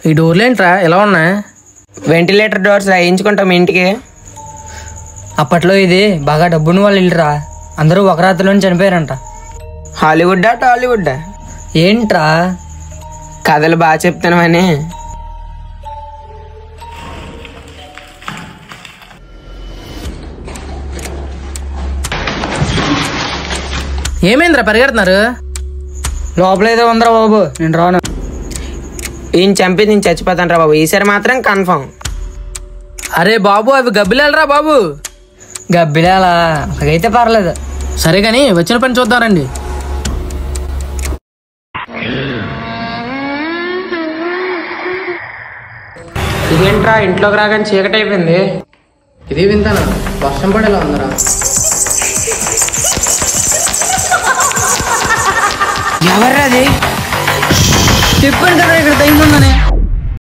ఈ డోర్లు ఏంట్రా ఎలా ఉన్నాయి? వెంటిలేటర్ డోర్స్ వేయించుకుంటాం ఇంటికి. అప్పట్లో ఇది బాగా డబ్బున్న వాళ్ళు ఇల్లురా. అందరూ ఒక రాత్రిలోనే చనిపోయారంట. హాలీవుడ్డా టాలీవుడ్డా? ఏంట్రా కథలు బాగా చెప్తానమని. ఏమైందిరా పరిగెడుతున్నారు? లోపల ఏదో ఉందిరా బాబు, నేను రాను. ఈయన చంపి నేను చచ్చిపోతాను రా బాబు, ఈసారి మాత్రం కన్ఫర్మ్. అరే బాబు అవి గబ్బిలాలరా బాబు. గబ్బిలాలా? అలాగైతే పర్లేదు. సరే కానీ వచ్చిన పని చూద్దారండి. ఇదేంట్రా ఇంట్లోకి రాగానే చీకటి అయిపోయింది. ఇది వింతానా, వర్షం పడేలా ఉందరా. ఎవర్రా అది? చెప్పాను కదా ఇక్కడ దయ్యం ఉందని.